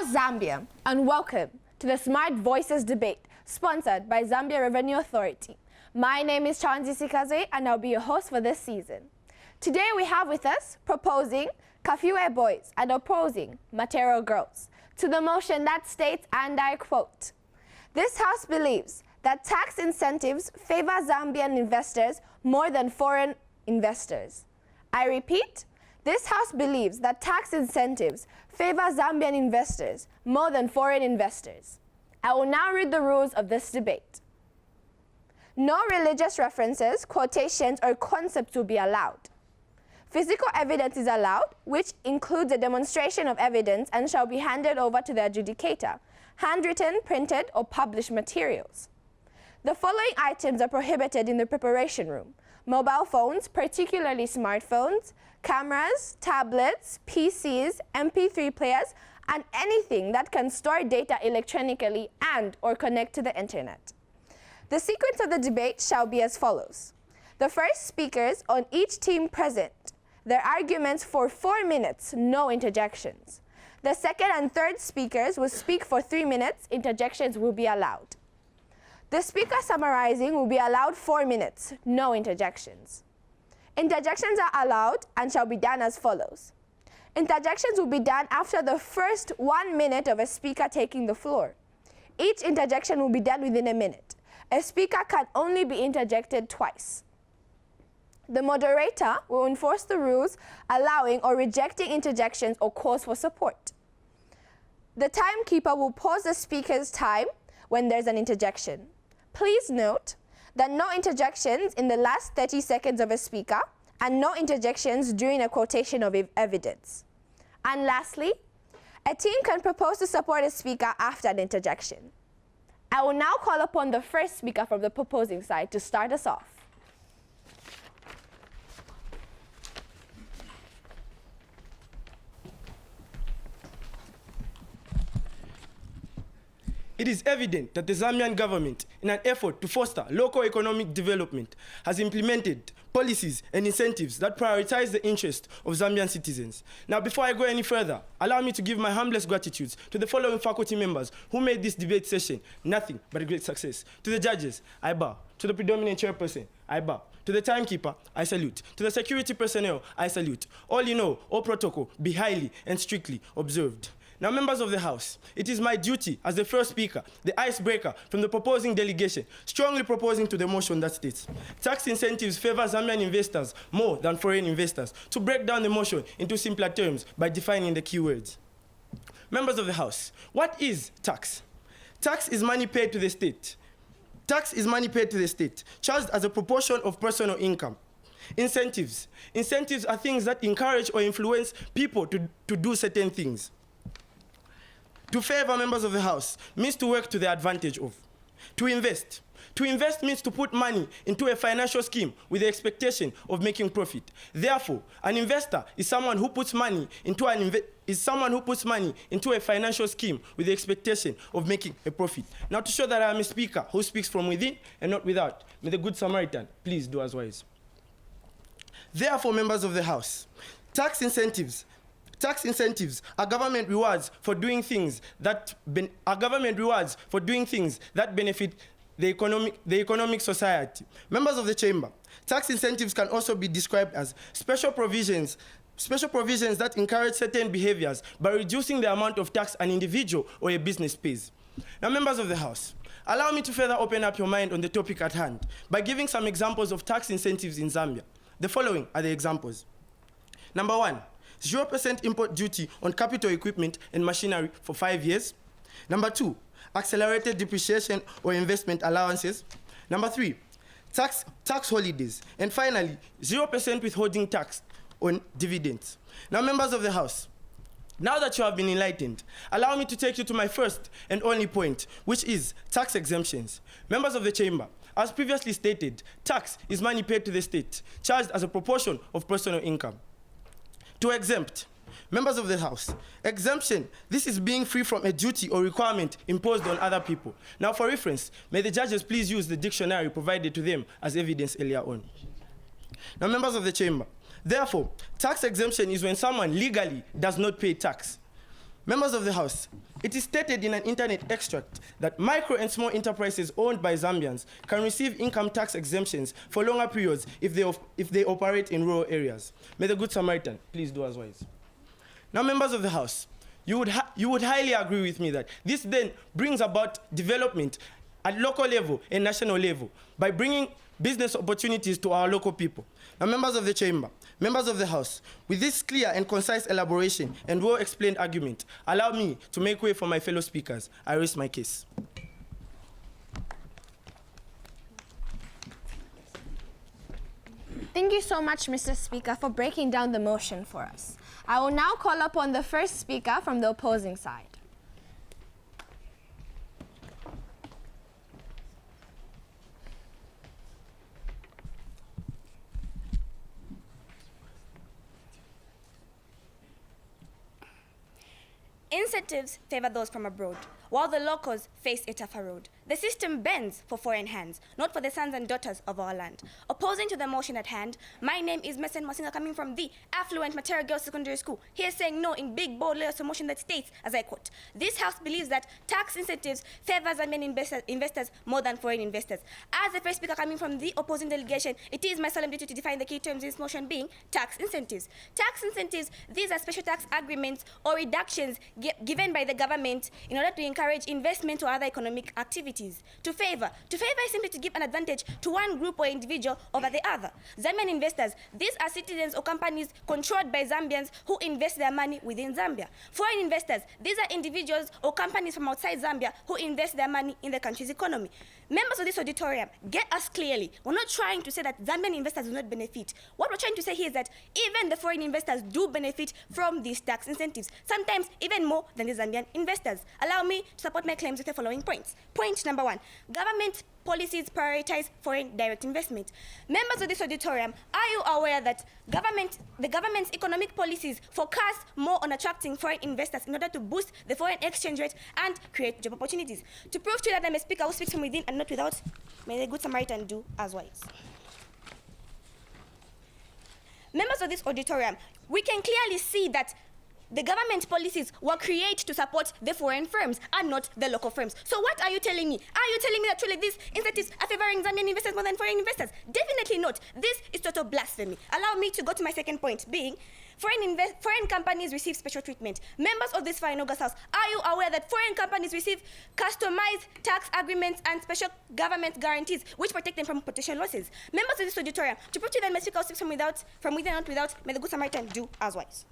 Zambia, and welcome to the Smart Voices debate, sponsored by Zambia Revenue Authority. My name is Chanzi Sikaze, and I'll be your host for this season. Today we have with us proposing Kafiwe boys and opposing Matero girls to the motion that states, and I quote, "This House believes that tax incentives favor Zambian investors more than foreign investors." I repeat, this House believes that tax incentives favor Zambian investors more than foreign investors. I will now read the rules of this debate. No religious references, quotations, or concepts will be allowed. Physical evidence is allowed, which includes a demonstration of evidence and shall be handed over to the adjudicator, handwritten, printed, or published materials. The following items are prohibited in the preparation room: mobile phones, particularly smartphones, cameras, tablets, PCs, MP3 players, and anything that can store data electronically and or connect to the internet. The sequence of the debate shall be as follows. The first speakers on each team present their arguments for 4 minutes, no interjections. The second and third speakers will speak for 3 minutes, interjections will be allowed. The speaker summarizing will be allowed 4 minutes, no interjections. Interjections are allowed and shall be done as follows. Interjections will be done after the first 1 minute of a speaker taking the floor. Each interjection will be done within a minute. A speaker can only be interjected twice. The moderator will enforce the rules allowing or rejecting interjections or calls for support. The timekeeper will pause the speaker's time when there's an interjection. Please note that no interjections in the last 30 seconds of a speaker and no interjections during a quotation of evidence. And lastly, a team can propose to support a speaker after an interjection. I will now call upon the first speaker from the proposing side to start us off. It is evident that the Zambian government, in an effort to foster local economic development, has implemented policies and incentives that prioritize the interests of Zambian citizens. Now, before I go any further, allow me to give my humblest gratitude to the following faculty members who made this debate session nothing but a great success. To the judges, I bow. To the predominant chairperson, I bow. To the timekeeper, I salute. To the security personnel, I salute. All in all protocol be highly and strictly observed. Now, members of the House, it is my duty as the first speaker, the icebreaker from the proposing delegation, strongly proposing to the motion that states, tax incentives favor Zambian investors more than foreign investors, to break down the motion into simpler terms by defining the keywords. Members of the House, what is tax? Tax is money paid to the state. Tax is money paid to the state, charged as a proportion of personal income. Incentives. Incentives are things that encourage or influence people to do certain things. To favor, members of the House, means to work to the advantage of. To invest. To invest means to put money into a financial scheme with the expectation of making profit. Therefore, an investor is someone who puts money into a financial scheme with the expectation of making a profit. Now, to show that I am a speaker who speaks from within and not without, may the Good Samaritan please do as wise. Therefore, members of the House, tax incentives are government rewards for doing things that benefit the economic society. Members of the chamber, tax incentives can also be described as special provisions that encourage certain behaviors by reducing the amount of tax an individual or a business pays. Now, members of the House, allow me to further open up your mind on the topic at hand by giving some examples of tax incentives in Zambia. The following are the examples. Number 1, 0% import duty on capital equipment and machinery for 5 years. Number 2, accelerated depreciation or investment allowances. Number 3, tax holidays. And finally, 0% withholding tax on dividends. Now, members of the House, now that you have been enlightened, allow me to take you to my first and only point, which is tax exemptions. Members of the chamber, as previously stated, tax is money paid to the state, charged as a proportion of personal income. To exempt, members of the House, exemption, this is being free from a duty or requirement imposed on other people. Now, for reference, may the judges please use the dictionary provided to them as evidence earlier on. Now, members of the chamber, therefore, tax exemption is when someone legally does not pay tax. Members of the House, it is stated in an internet extract that micro and small enterprises owned by Zambians can receive income tax exemptions for longer periods if they operate in rural areas. May the Good Samaritan please do as wise. Now, members of the House, you would highly agree with me that this then brings about development at local level and national level by bringing business opportunities to our local people. Now, members of the chamber, members of the House, with this clear and concise elaboration and well-explained argument, allow me to make way for my fellow speakers. I raise my case. Thank you so much, Mr. Speaker, for breaking down the motion for us. I will now call upon the first speaker from the opposing side. Incentives favor those from abroad, while the locals face a tougher road. The system bends for foreign hands, not for the sons and daughters of our land. Opposing to the motion at hand, my name is Messen Masinga, coming from the affluent Matera Girls Secondary School, here saying no in big, bold letters to a motion that states, as I quote, "This House believes that tax incentives favor Zambian investors more than foreign investors." As the first speaker coming from the opposing delegation, it is my solemn duty to define the key terms in this motion being tax incentives. Tax incentives, these are special tax agreements or reductions given by the government in order to encourage investment or other economic activities. To favor is simply to give an advantage to one group or individual over the other. Zambian investors, these are citizens or companies controlled by Zambians who invest their money within Zambia. Foreign investors, these are individuals or companies from outside Zambia who invest their money in the country's economy. Members of this auditorium, get us clearly. We're not trying to say that Zambian investors do not benefit. What we're trying to say here is that even the foreign investors do benefit from these tax incentives, sometimes even more than the Zambian investors. Allow me to support my claims with the following points. Point number one, government policies prioritize foreign direct investment. Members of this auditorium, are you aware that the government's economic policies focus more on attracting foreign investors in order to boost the foreign exchange rate and create job opportunities? To prove to you that I'm a speaker who speaks from within and not without, may the Good Samaritan do as wise. Members of this auditorium, we can clearly see that the government policies were created to support the foreign firms and not the local firms. So what are you telling me? Are you telling me that truly these incentives are favoring Zambian investors more than foreign investors? Definitely not. This is total blasphemy. Allow me to go to my second point, being foreign companies receive special treatment. Members of this fine August House, are you aware that foreign companies receive customized tax agreements and special government guarantees which protect them from potential losses? Members of this auditorium, to prove to you that my speaker speaks from within and not without, may the Good Samaritan do as wise.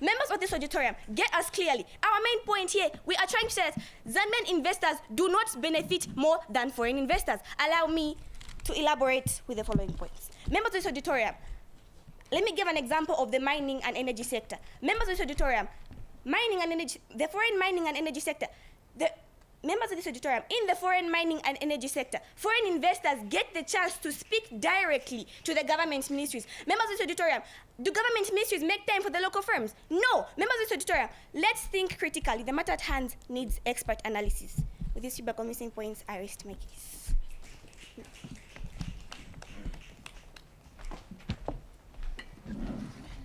Members of this auditorium, get us clearly. Our main point here, we are trying to say that Zambian investors do not benefit more than foreign investors. Allow me to elaborate with the following points. Members of this auditorium, let me give an example of the mining and energy sector. Members of this auditorium, the foreign mining and energy sector, members of this auditorium, in the foreign mining and energy sector, foreign investors get the chance to speak directly to the government ministries. Members of this auditorium, do government ministries make time for the local firms? No. Members of this auditorium, let's think critically. The matter at hand needs expert analysis. With these few convincing points, I rest my case.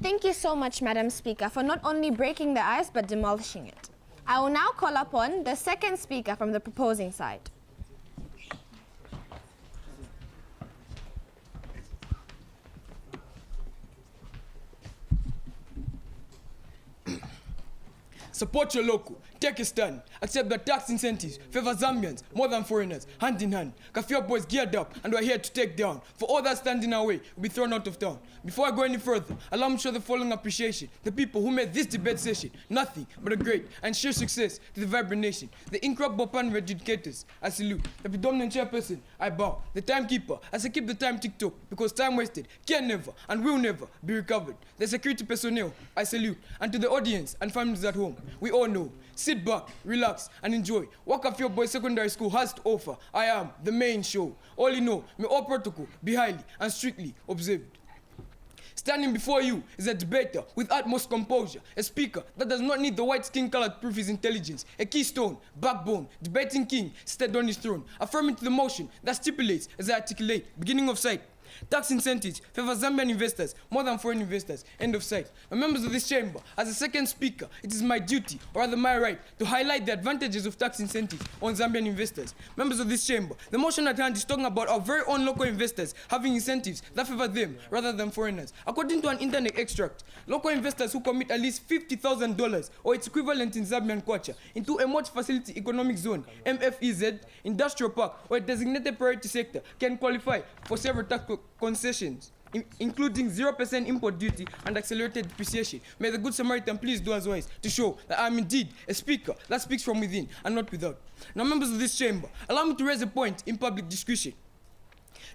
Thank you so much, Madam Speaker, for not only breaking the ice but demolishing it. I will now call upon the second speaker from the proposing side. Support your local. Take a stand. Accept that tax incentives favor Zambians more than foreigners, hand in hand. Kafia boys geared up and we're here to take down. For all that stand in our way will be thrown out of town. Before I go any further, allow me to show the following appreciation. The people who made this debate session nothing but a great and sheer success to the vibrant nation. The incredible panel of educators, I salute. The predominant chairperson, I bow. The timekeeper, as I keep the time tick-tock, because time wasted can never and will never be recovered. The security personnel, I salute. And to the audience and families at home, we all know. Sit back, relax, and enjoy what Kafia Boys Secondary School has to offer. I am the main show. All in all, may all protocol be highly and strictly observed. Standing before you is a debater with utmost composure, a speaker that does not need the white skin color to prove his intelligence, a keystone, backbone, debating king seated on his throne, affirming to the motion that stipulates, as I articulate, beginning of sight, Tax incentives favor Zambian investors more than foreign investors. End of sight. And members of this chamber, as a second speaker, it is my duty, or rather my right, to highlight the advantages of tax incentives on Zambian investors. Members of this chamber, the motion at hand is talking about our very own local investors having incentives that favor them rather than foreigners. According to an internet extract, local investors who commit at least $50,000 or its equivalent in Zambian kwacha into a multi-facility economic zone, MFEZ, industrial park, or a designated priority sector can qualify for several tax concessions, including 0% import duty and accelerated depreciation. May the Good Samaritan please do as wise to show that I am indeed a speaker that speaks from within and not without. Now, members of this chamber, allow me to raise a point in public discussion.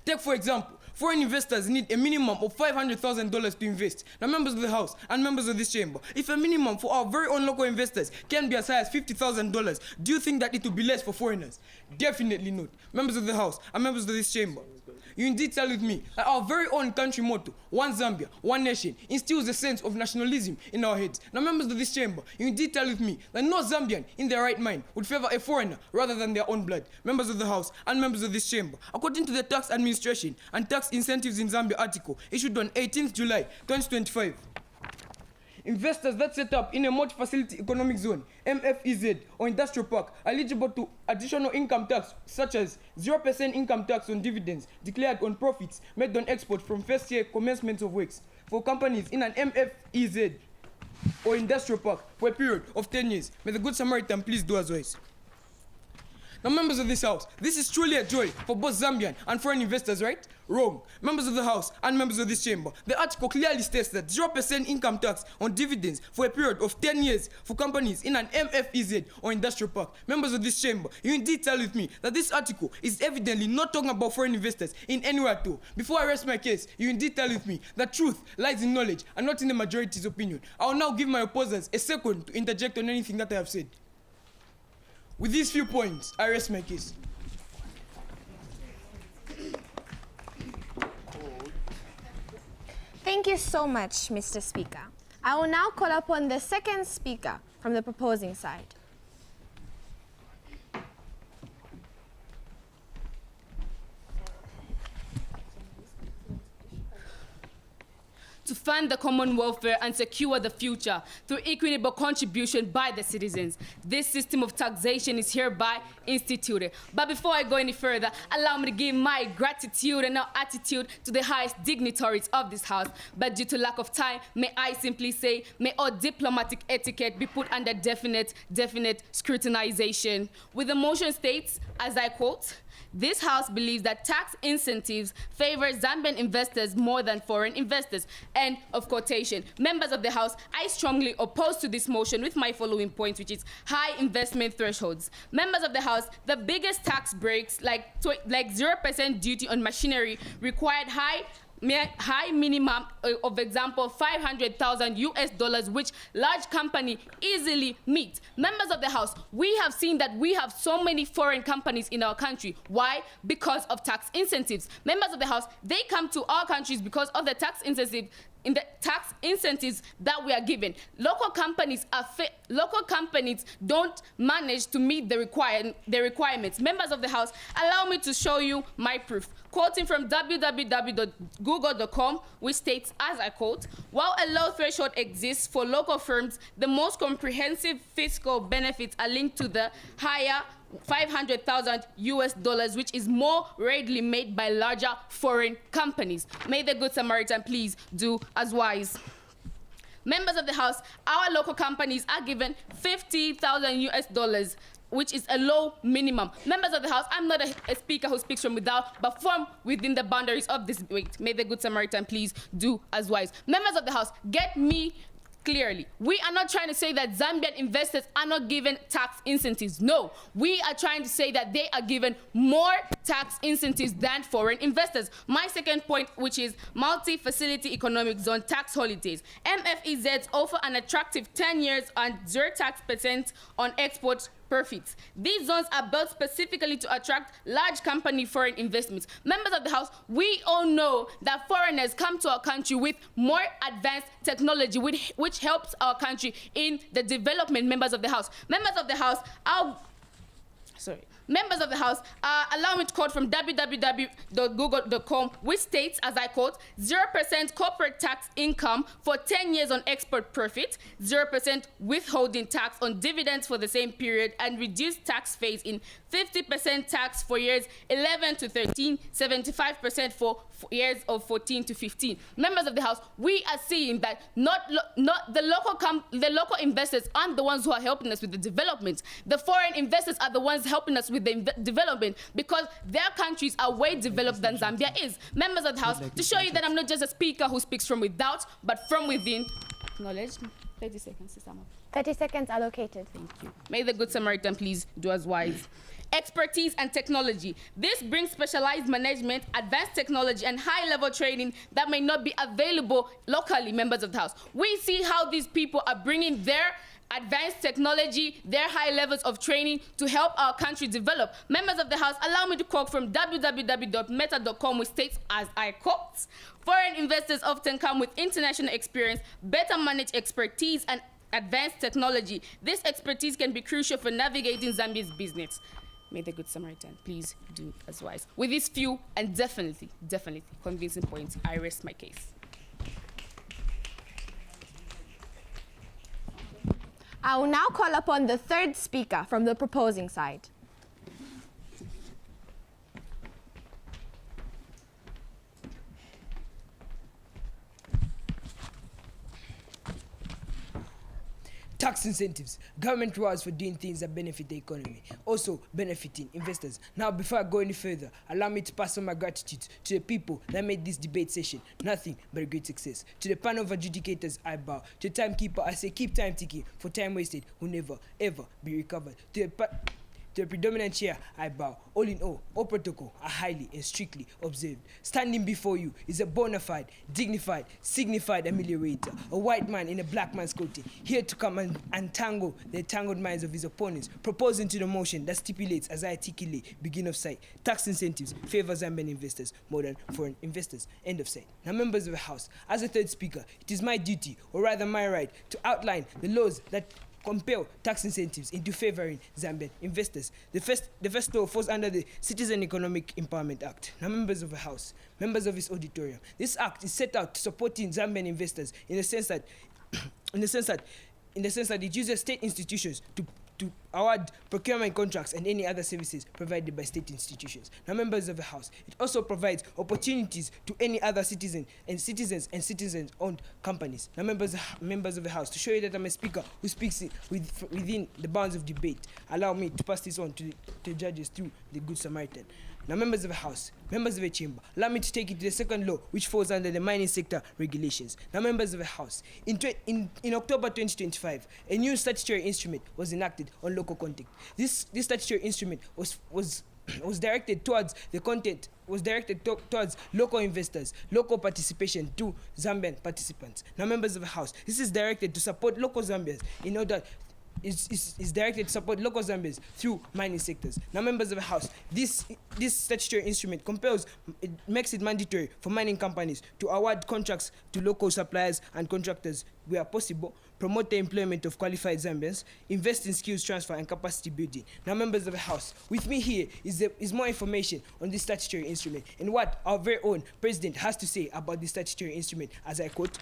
Take, for example, foreign investors need a minimum of $500,000 to invest. Now, members of the House and members of this chamber, if a minimum for our very own local investors can be as high as $50,000, do you think that it will be less for foreigners? Definitely not. Members of the House and members of this chamber, you indeed tell with me that our very own country motto, One Zambia, One Nation, instills a sense of nationalism in our heads. Now, members of this chamber, you indeed tell with me that no Zambian in their right mind would favor a foreigner rather than their own blood. Members of the House and members of this chamber, according to the Tax Administration and Tax Incentives in Zambia article issued on 18th July 2025, investors that set up in a multi-facility economic zone, MFEZ, or industrial park are eligible to additional income tax such as 0% income tax on dividends declared on profits made on export from first year commencement of works for companies in an MFEZ or industrial park for a period of 10 years. May the Good Samaritan please do as wise. Now, members of this House, this is truly a joy for both Zambian and foreign investors, right? Wrong. Members of the House and members of this chamber, the article clearly states that 0% income tax on dividends for a period of 10 years for companies in an MFEZ or industrial park. Members of this chamber, you indeed tell with me that this article is evidently not talking about foreign investors in any way at all. Before I rest my case, you indeed tell with me that truth lies in knowledge and not in the majority's opinion. I will now give my opposers a second to interject on anything that I have said. With these few points, I rest my case. Thank you so much, Mr. Speaker. I will now call upon the second speaker from the proposing side. To fund the common welfare and secure the future through equitable contribution by the citizens. This system of taxation is hereby instituted. But before I go any further, allow me to give my gratitude and now attitude to the highest dignitaries of this House. But due to lack of time, may I simply say, may all diplomatic etiquette be put under definite scrutinization. With the motion states, as I quote, this House believes that tax incentives favor Zambian investors more than foreign investors. End of quotation. Members of the House, I strongly oppose to this motion with my following points, which is high investment thresholds. Members of the House, the biggest tax breaks, like 0% duty on machinery, required high minimum of example $500,000 which large company easily meet. Members of the House, we have seen that we have so many foreign companies in our country. Why? Because of tax incentives. Members of the House, they come to our countries because of the tax incentives that we are given. Local companies don't manage to meet the requirements. Members of the House, allow me to show you my proof. Quoting from www.google.com, which states, as I quote, while a low threshold exists for local firms, the most comprehensive fiscal benefits are linked to the higher $500,000, which is more readily made by larger foreign companies. May the Good Samaritan please do as wise. Members of the House, our local companies are given $50,000, which is a low minimum. Members of the House, I'm not a speaker who speaks from without, but from within the boundaries of this debate. May the Good Samaritan please do as wise. Members of the House, get me clearly. We are not trying to say that Zambian investors are not given tax incentives. No, we are trying to say that they are given more tax incentives than foreign investors. My second point, which is multi-facility economic zone tax holidays. MFEZs offer an attractive 10 years and 0% tax on export profits. These zones are built specifically to attract large company foreign investments. Members of the House, we all know that foreigners come to our country with more advanced technology, which helps our country in the development. Members of the House, Members of the House, allow me to quote from www.google.com, which states, as I quote, 0% corporate tax income for 10 years on export profit, 0% withholding tax on dividends for the same period, and reduced tax phase in 50% tax for years 11 to 13, 75% for years of 14 to 15. Members of the House, we are seeing that not the local investors aren't the ones who are helping us with the development. The foreign investors are the ones helping us with the development because their countries are way developed than Zambia is. Members of the House, to show you that I'm not just a speaker who speaks from without, but from within. Acknowledge. 30 seconds to sum up. 30 seconds allocated. Thank you. May the Good Samaritan please do us wise. Expertise and technology. This brings specialized management, advanced technology, and high-level training that may not be available locally, members of the House. We see how these people are bringing their advanced technology, their high levels of training to help our country develop. Members of the House, allow me to quote from www.meta.com, which states, as I quote, foreign investors often come with international experience, better managed expertise, and advanced technology. This expertise can be crucial for navigating Zambia's business. May the Good Samaritan please do as wise. With these few and definitely convincing points, I rest my case. I will now call upon the third speaker from the proposing side. Tax incentives, government rewards for doing things that benefit the economy, also benefiting investors. Now, before I go any further, allow me to pass on my gratitude to the people that made this debate session nothing but a great success. To the panel of adjudicators, I bow. To the timekeeper, I say keep time ticking, for time wasted will never, ever be recovered. To the predominant chair, I bow. All in all protocol are highly and strictly observed. Standing before you is a bona fide, dignified, signified ameliorator, a white man in a black man's coating, here to come and untangle the tangled minds of his opponents, proposing to the motion that stipulates, as I articulate, begin of sight, tax incentives favor Zambian investors more than foreign investors, end of sight. Now, members of the House, as a third speaker, it is my duty, or rather my right, to outline the laws that compel tax incentives into favoring Zambian investors. The first law falls under the Citizen Economic Empowerment Act. Now, members of the House, members of this auditorium, this act is set out to supporting Zambian investors in the sense that it uses state institutions to award procurement contracts and any other services provided by state institutions. Now, members of the House, it also provides opportunities to any other citizens and citizens-owned companies. Now, members of the House, to show you that I'm a speaker who speaks within the bounds of debate, allow me to pass this on to the judges through the Good Samaritan. Now, members of the House, members of the Chamber, allow me to take you to the second law, which falls under the mining sector regulations. Now, members of the House, in October 2025, a new statutory instrument was enacted on local content. This statutory instrument was directed towards towards local investors, local participation to Zambian participants. Now, members of the House, this is directed to support local Zambians in order. Is directed to support local Zambians through mining sectors. Now, members of the House, this statutory instrument makes it mandatory for mining companies to award contracts to local suppliers and contractors where possible, promote the employment of qualified Zambians, invest in skills transfer and capacity building. Now, members of the House, with me here is more information on this statutory instrument and what our very own president has to say about this statutory instrument, as I quote.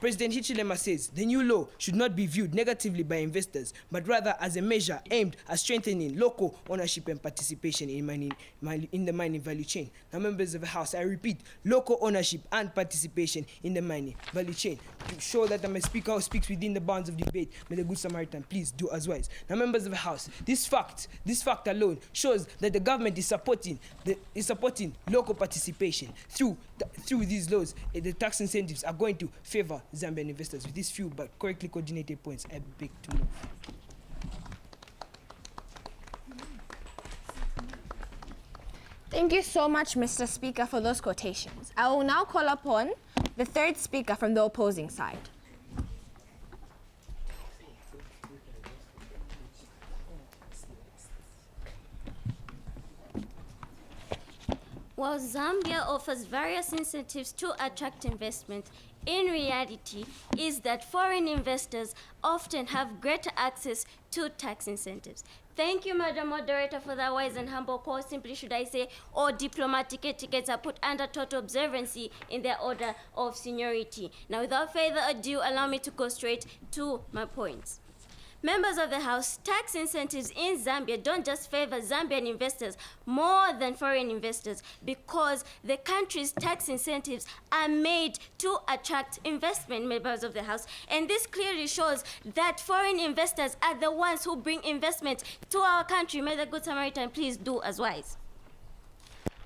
President Hichilema says the new law should not be viewed negatively by investors, but rather as a measure aimed at strengthening local ownership and participation in the mining value chain. Now, members of the House, I repeat, local ownership and participation in the mining value chain. To show that I'm a speaker who speaks within the bounds of debate, may the Good Samaritan please do as wise. Now, members of the House, this fact alone shows that the government is supporting local participation through these laws. The tax incentives are going to favor Zambian investors. With these few but correctly coordinated points, I beg to move. Thank you so much, Mr. Speaker, for those quotations. I will now call upon the third speaker from the opposing side. While Zambia offers various incentives to attract investment, in reality is that foreign investors often have greater access to tax incentives. Thank you, Madam Moderator, for that wise and humble call. Simply should I say, all diplomatic etiquettes are put under total observancy in their order of seniority. Now, without further ado, allow me to go straight to my points. Members of the House, tax incentives in Zambia don't just favor Zambian investors more than foreign investors, because the country's tax incentives are made to attract investment, members of the House. And this clearly shows that foreign investors are the ones who bring investment to our country. May the Good Samaritan please do as wise.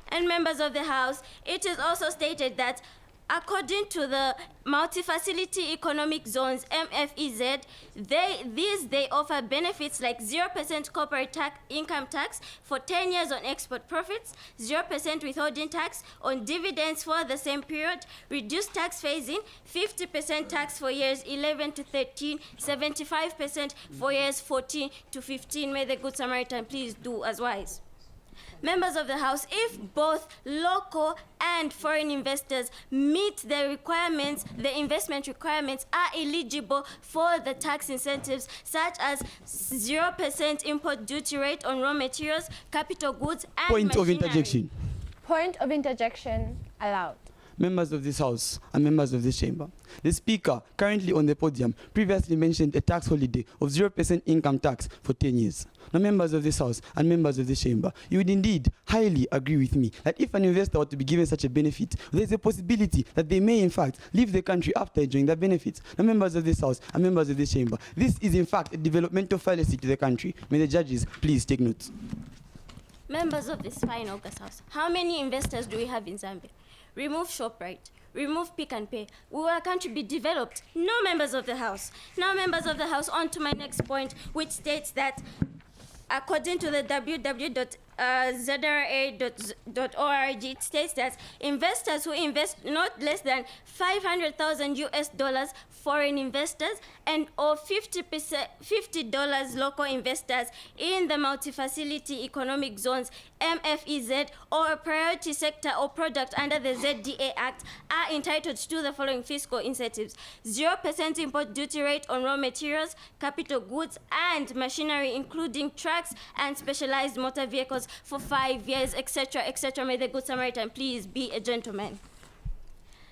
And members of the House, it is also stated that according to the Multi-Facility Economic Zones, MFEZ, they offer benefits like 0% corporate income tax for 10 years on export profits, 0% withholding tax on dividends for the same period, reduced tax phasing, 50% tax for years 11 to 13, 75% for years 14 to 15. May the Good Samaritan please do as wise. Members of the House, if both local and foreign investors meet the requirements, the investment requirements, are eligible for the tax incentives such as 0% import duty rate on raw materials, capital goods, and Point of machinery. interjection. Point of interjection allowed. Members of this House and members of this chamber. The Speaker, currently on the podium, previously mentioned a tax holiday of 0% income tax for 10 years. Now, members of this House and members of this chamber, you would indeed highly agree with me that if an investor were to be given such a benefit, there's a possibility that they may in fact leave the country after enjoying that benefit. Now, members of this House and members of this chamber, this is in fact a developmental fallacy to the country. May the judges please take note. Members of this fine August House, how many investors do we have in Zambia? Remove ShopRite, remove Pick and Pay. Will our country be developed? No, members of the House. Now, members of the House, on to my next point, which states that according to the www.zra.org, it states that investors who invest not less than $500,000 foreign investors and or $50 local investors in the multi-facility economic zones, MFEZ, or a priority sector or product under the ZDA Act are entitled to the following fiscal incentives: 0% import duty rate on raw materials, capital goods, and machinery, including trucks and specialized motor vehicles for 5 years, etc., etc. May the Good Samaritan please be a gentleman.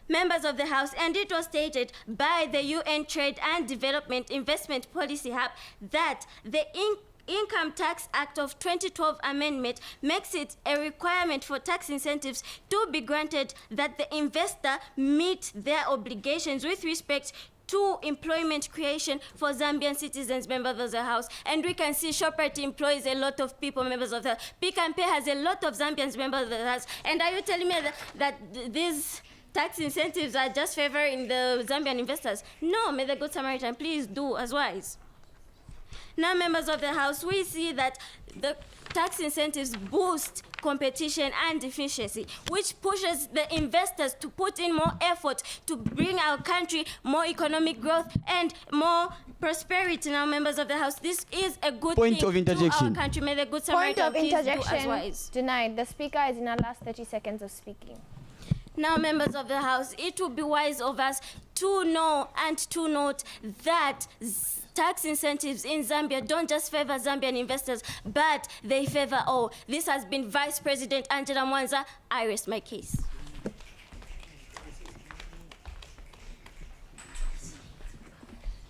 Members of the House, and it was stated by the UN Trade and Development Investment Policy Hub that the Income Tax Act of 2012 amendment makes it a requirement for tax incentives to be granted that the investor meet their obligations with respect to employment creation for Zambian citizens, members of the House. And we can see ShopRite employs a lot of people, members of the Pick and Pay has a lot of Zambians, members of the House. And are you telling me that these tax incentives are just favoring the Zambian investors? No, may the Good Samaritan please do as wise. Now, members of the House, we see that the tax incentives boost competition and efficiency, which pushes the investors to put in more effort to bring our country more economic growth and more prosperity. Now, members of the House, this is a good Point thing of interjection. to our country. May the Good Point Samaritan of please do as interjection wise. denied. The Speaker is in our last 30 seconds of speaking. Now, members of the House, it will be wise of us to know and to note that tax incentives in Zambia don't just favor Zambian investors, but they favor all. This has been Vice President Angela Mwanza. I rest my case.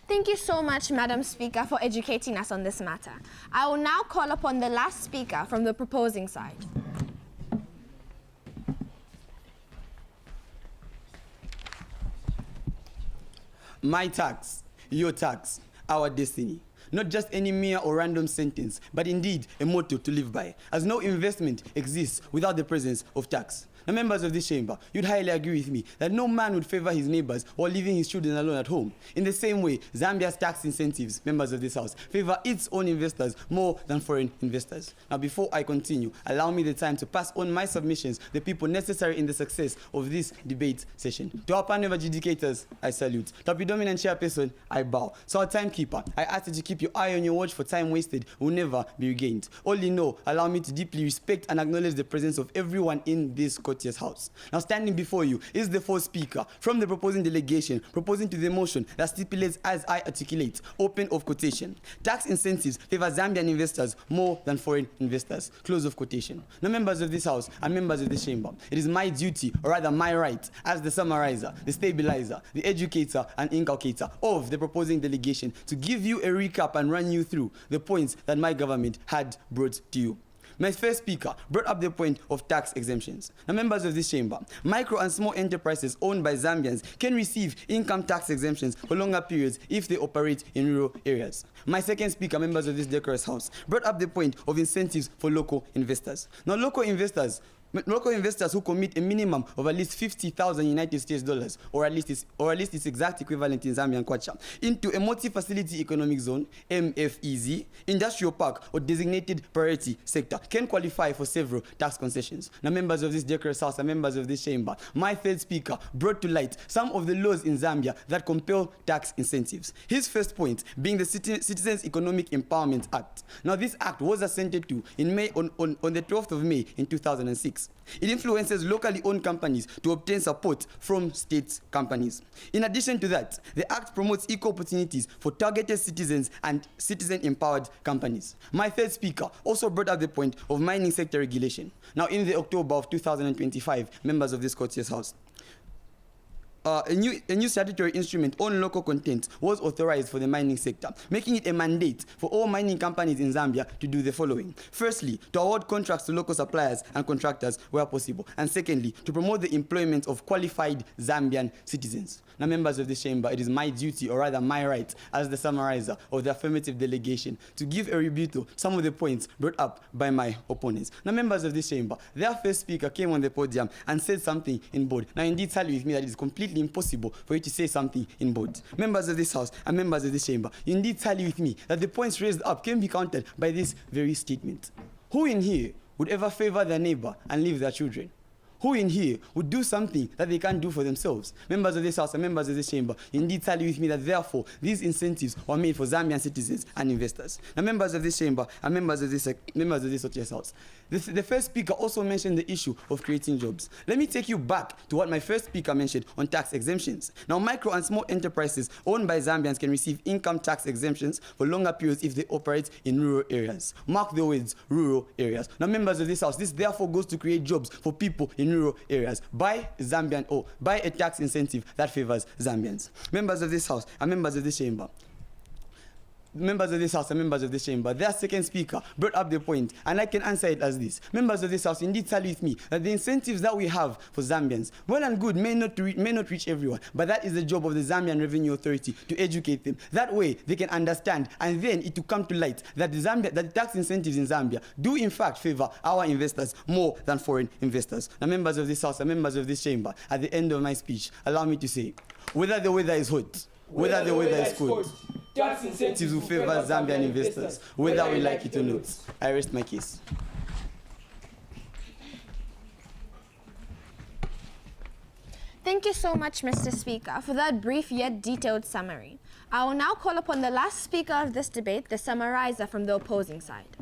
Thank you so much, Madam Speaker, for educating us on this matter. I will now call upon the last speaker from the proposing side. My tax, your tax, our destiny. Not just any mere or random sentence, but indeed a motto to live by, as no investment exists without the presence of tax. Now, members of this chamber, you'd highly agree with me that no man would favor his neighbors while leaving his children alone at home. In the same way, Zambia's tax incentives, members of this House, favor its own investors more than foreign investors. Now, before I continue, allow me the time to pass on my submissions, the people necessary in the success of this debate session. To our panel of adjudicators, I salute. To our predominant chairperson, I bow. So our timekeeper, I ask that you keep your eye on your watch, for time wasted will never be regained. All in all, allow me to deeply respect and acknowledge the presence of everyone in this court courteous House. Now, standing before you is the fourth speaker from the proposing delegation, proposing to the motion that stipulates, as I articulate, open of quotation, tax incentives favor Zambian investors more than foreign investors, close of quotation. Now, members of this House and members of this chamber, it is my duty, or rather my right, as the summarizer, the stabilizer, the educator, and inculcator of the proposing delegation to give you a recap and run you through the points that my government had brought to you. My first speaker brought up the point of tax exemptions. Now, members of this chamber, micro and small enterprises owned by Zambians can receive income tax exemptions for longer periods if they operate in rural areas. My second speaker, members of this decorous House, brought up the point of incentives for local investors. Now, local investors who commit a minimum of at least 50,000 United States dollars, or at least its exact equivalent in Zambian kwacha, into a multi-facility economic zone, MFEZ, industrial park, or designated priority sector can qualify for several tax concessions. Now, members of this decorous House and members of this chamber, my third speaker brought to light some of the laws in Zambia that compel tax incentives. His first point being the Citizens Economic Empowerment Act. Now, this act was assented to in May on the 12th of May in 2006. It influences locally owned companies to obtain support from state companies. In addition to that, the Act promotes equal opportunities for targeted citizens and citizen-empowered companies. My third speaker also brought up the point of mining sector regulation. Now, in the October of 2025, members of this courteous House, a new statutory instrument on local content was authorized for the mining sector, making it a mandate for all mining companies in Zambia to do the following. Firstly, to award contracts to local suppliers and contractors where possible. And secondly, to promote the employment of qualified Zambian citizens. Now, members of this chamber, it is my duty, or rather my right, as the summarizer of the affirmative delegation, to give a rebuttal to some of the points brought up by my opponents. Now, members of this chamber, their first speaker came on the podium and said something in bold. Now, indeed, tally with me that it is completely impossible for you to say something in bold. Members of this House and members of this chamber, you indeed tally with me that the points raised up can be countered by this very statement. Who in here would ever favor their neighbor and leave their children? Who in here would do something that they can't do for themselves? Members of this House and members of this chamber, indeed tally with me that therefore these incentives were made for Zambian citizens and investors. Now, members of this chamber and members of this House, the first speaker also mentioned the issue of creating jobs. Let me take you back to what my first speaker mentioned on tax exemptions. Now, micro and small enterprises owned by Zambians can receive income tax exemptions for longer periods if they operate in rural areas. Mark the words, rural areas. Now, members of this House, this therefore goes to create jobs for people in rural areas by a tax incentive that favors Zambians. Members of this House and members of this chamber, their second speaker brought up the point, and I can answer it as this. Members of this House, indeed tally with me that the incentives that we have for Zambians, well and good, may not reach everyone, but that is the job of the Zambian Revenue Authority to educate them. That way, they can understand, and then it will come to light that the tax incentives in Zambia do in fact favor our investors more than foreign investors. Now, members of this House and members of this chamber, at the end of my speech, allow me to say, whether the weather is hot, whether the weather is cold, tax incentives will favor Zambian investors, whether we like it or not. I rest my case. Thank you so much, Mr. Speaker, for that brief yet detailed summary. I will now call upon the last speaker of this debate, the summarizer from the opposing side.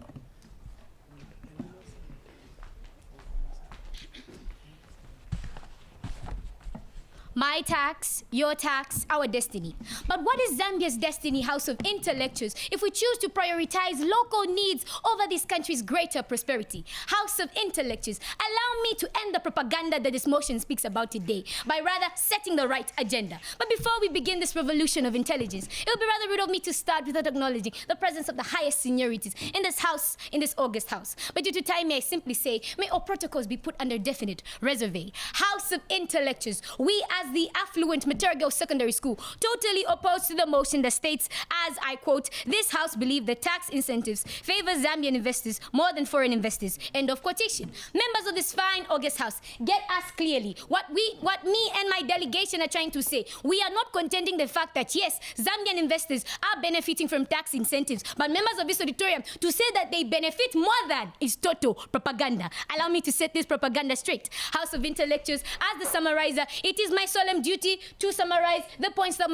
My tax, your tax, our destiny. But what is Zambia's destiny, House of Intellectuals, if we choose to prioritize local needs over this country's greater prosperity? House of Intellectuals, allow me to end the propaganda that this motion speaks about today by rather setting the right agenda. But before we begin this revolution of intelligence, it would be rather rude of me to start without acknowledging the presence of the highest seniorities in this House, in this august House. But due to time, may I simply say, may all protocols be put under definite reserve. House of Intellectuals, we as the affluent Matergo Secondary School totally opposed to the motion that states, as I quote, this House believes the tax incentives favor Zambian investors more than foreign investors. End of quotation. Members of this fine august House, get us clearly what me and my delegation are trying to say. We are not contending the fact that yes, Zambian investors are benefiting from tax incentives, but members of this auditorium to say that they benefit more than is total propaganda. Allow me to set this propaganda straight. House of Intellectuals, as the summarizer, it is my solemn duty to summarize the points that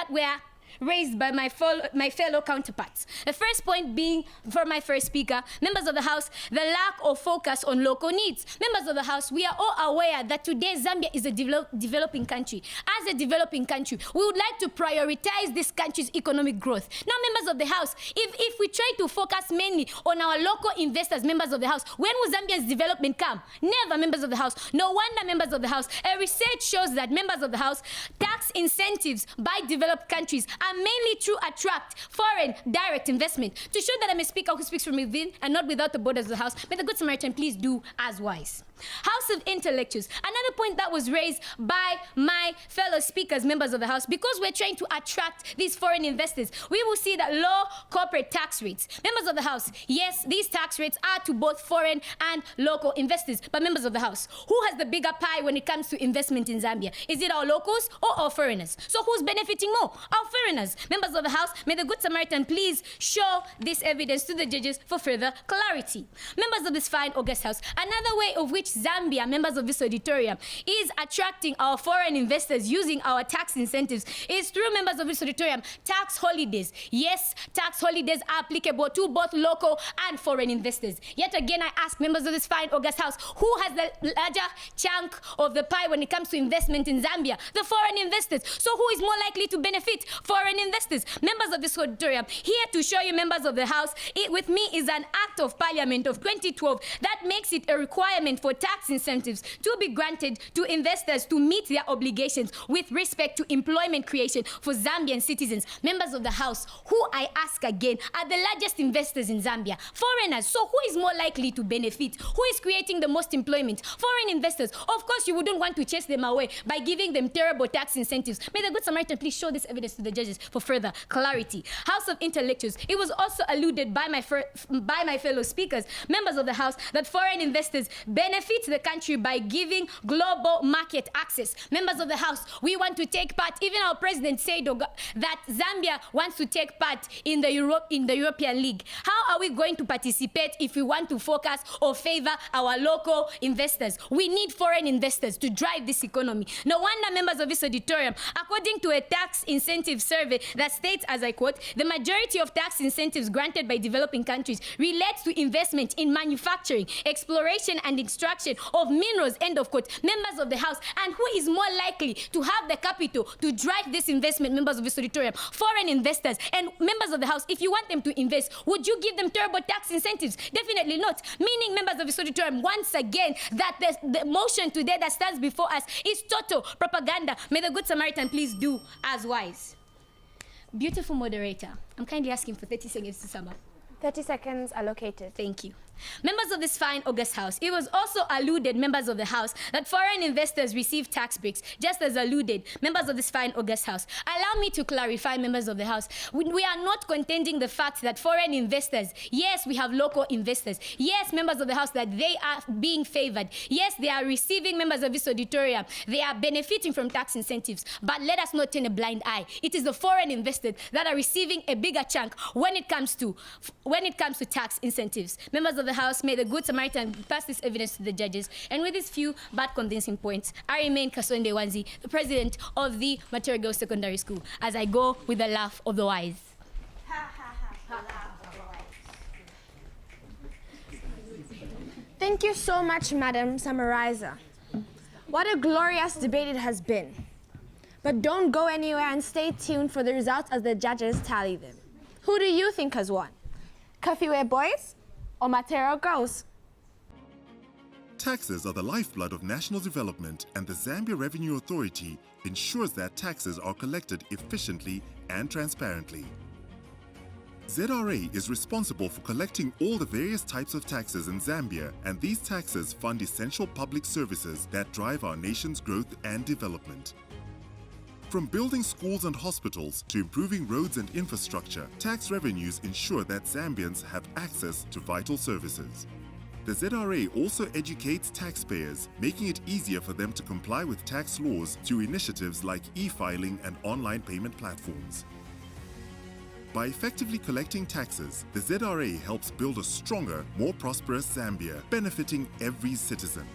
were raised by my fellow counterparts. The first point being, for my first speaker, members of the House, the lack of focus on local needs. Members of the House, we are all aware that today Zambia is a developing country. As a developing country, we would like to prioritize this country's economic growth. Now, members of the House, if we try to focus mainly on our local investors, members of the House, when will Zambia's development come? Never, members of the House. No wonder, members of the House, a research shows that, members of the House, tax incentives by developed countries are mainly to attract foreign direct investment. To show that I'm a speaker who speaks from within and not without the borders of the House, may the Good Samaritan please do as wise. House of Intellectuals. Another point that was raised by my fellow speakers, members of the House, because we're trying to attract these foreign investors, we will see that low corporate tax rates. Members of the House, yes, these tax rates are to both foreign and local investors. But members of the House, who has the bigger pie when it comes to investment in Zambia? Is it our locals or our foreigners? So who's benefiting more? Our foreigners. Members of the House, may the Good Samaritan please show this evidence to the judges for further clarity. Members of this fine august House, another way of which Zambia, members of this auditorium, is attracting our foreign investors using our tax incentives is through, members of this auditorium, tax holidays. Yes, tax holidays are applicable to both local and foreign investors. Yet again, I ask members of this fine august House, who has the larger chunk of the pie when it comes to investment in Zambia? The foreign investors. So who is more likely to benefit? Foreign investors. Members of this auditorium, here to show you, members of the House, it with me is an Act of Parliament of 2012 that makes it a requirement for tax incentives to be granted to investors to meet their obligations with respect to employment creation for Zambian citizens. Members of the House, who I ask again, are the largest investors in Zambia? Foreigners. So who is more likely to benefit? Who is creating the most employment? Foreign investors. Of course, you wouldn't want to chase them away by giving them terrible tax incentives. May the Good Samaritan please show this evidence to the judges for further clarity. House of Intellectuals. It was also alluded by my fellow speakers, members of the House, that foreign investors benefit the country by giving global market access. Members of the House, we want to take part. Even our president said that Zambia wants to take part in the European League. How are we going to participate if we want to focus or favor our local investors? We need foreign investors to drive this economy. No wonder, members of this auditorium, according to a tax incentive survey that states, as I quote, the majority of tax incentives granted by developing countries relates to investment in manufacturing, exploration and extraction of minerals, end of quote. Members of the House, and who is more likely to have the capital to drive this investment? Members of this auditorium, foreign investors. And members of the House, if you want them to invest, would you give them terrible tax incentives? Definitely not. Meaning, members of this auditorium, once again, that the motion today that stands before us is total propaganda. May the Good Samaritan please do as wise. Beautiful moderator, I'm kindly asking for 30 seconds to sum up. 30 seconds allocated. Thank you. Members of this fine august House, it was also alluded, members of the House, that foreign investors receive tax breaks, just as alluded, members of this fine august House. Allow me to clarify, members of the House, we are not contending the fact that foreign investors, yes, we have local investors, yes, members of the House, that they are being favored, yes, they are receiving, members of this auditorium, they are benefiting from tax incentives, but let us not turn a blind eye. It is the foreign investors that are receiving a bigger chunk when it comes to tax incentives. Members of the House, may the Good Samaritan pass this evidence to the judges. And with these few but convincing points, I remain Kasonde Wanzi, the president of the Material Girls Secondary School, as I go with the laugh of the wise. Thank you so much, Madam Summarizer. What a glorious debate it has been. But don't go anywhere and stay tuned for the results as the judges tally them. Who do you think has won? Kafiwe boys or Material girls? Taxes are the lifeblood of national development, and the Zambia Revenue Authority ensures that taxes are collected efficiently and transparently. ZRA is responsible for collecting all the various types of taxes in Zambia, and these taxes fund essential public services that drive our nation's growth and development. From building schools and hospitals to improving roads and infrastructure, tax revenues ensure that Zambians have access to vital services. The ZRA also educates taxpayers, making it easier for them to comply with tax laws through initiatives like e-filing and online payment platforms. By effectively collecting taxes, the ZRA helps build a stronger, more prosperous Zambia, benefiting every citizen.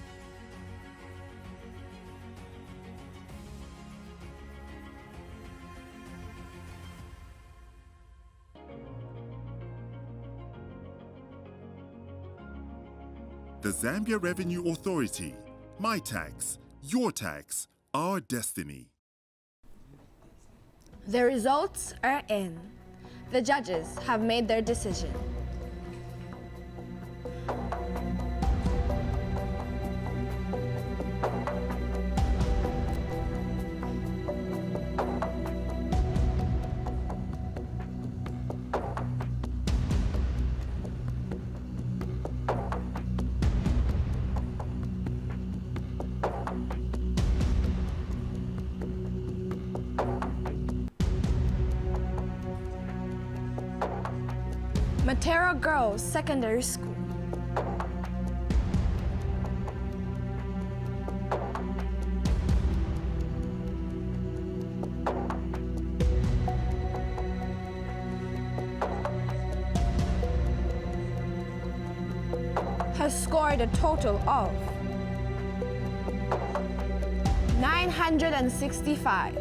The Zambia Revenue Authority. My tax, your tax, our destiny. The results are in. The judges have made their decision. Matera Girls Secondary School. Has scored a total of 965.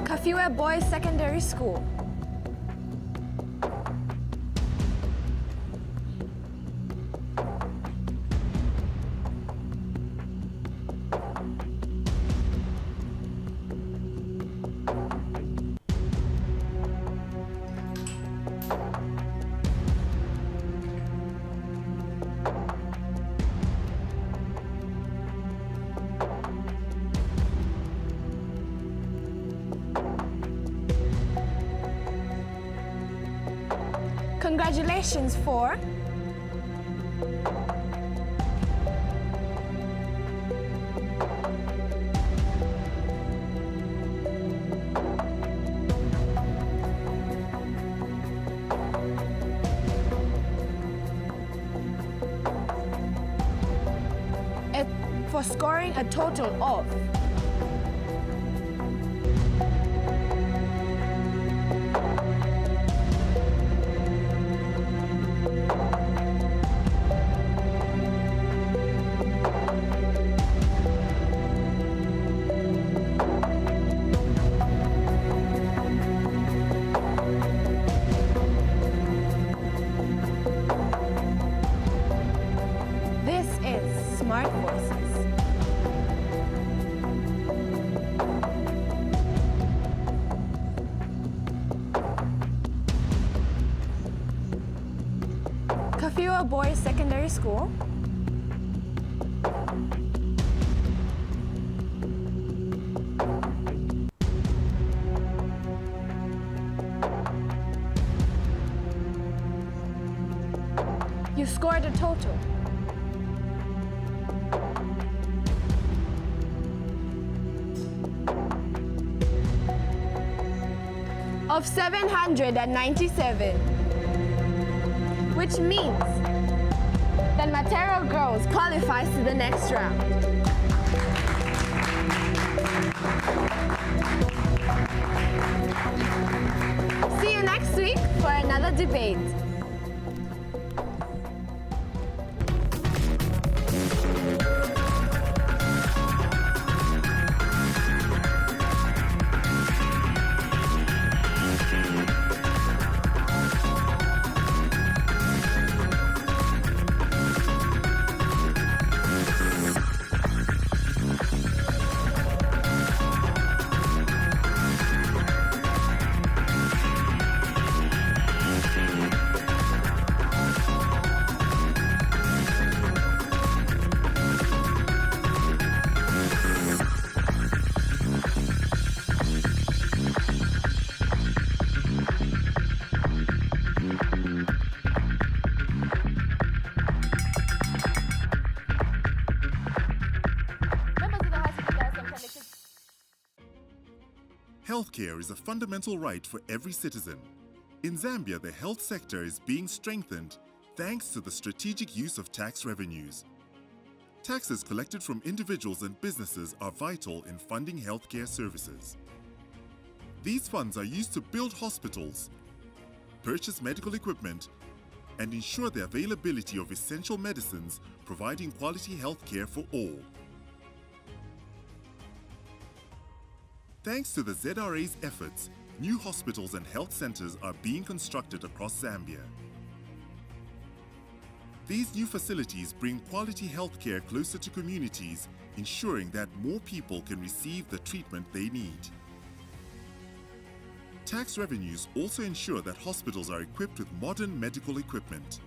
Kafiwe Boys Secondary School. Congratulations for scoring a total of 'Kafiwe Boys Secondary School, you scored a total of 797, which means that Matero Girls qualifies to the next round. See you next week for another debate. Healthcare is a fundamental right for every citizen. In Zambia, the health sector is being strengthened thanks to the strategic use of tax revenues. Taxes collected from individuals and businesses are vital in funding healthcare services. These funds are used to build hospitals, purchase medical equipment, and ensure the availability of essential medicines, providing quality health care for all. Thanks to the ZRA's efforts, new hospitals and health centers are being constructed across Zambia. These new facilities bring quality healthcare closer to communities, ensuring that more people can receive the treatment they need. Tax revenues also ensure that hospitals are equipped with modern medical equipment.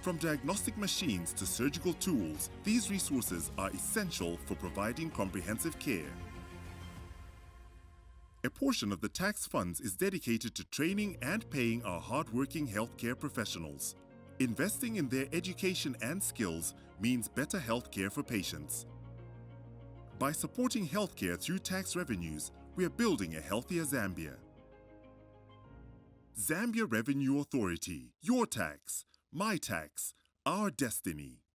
From diagnostic machines to surgical tools, these resources are essential for providing comprehensive care. A portion of the tax funds is dedicated to training and paying our hard-working healthcare professionals. Investing in their education and skills means better healthcare for patients. By supporting healthcare through tax revenues, we are building a healthier Zambia. Zambia Revenue Authority. Your tax, my tax, our destiny.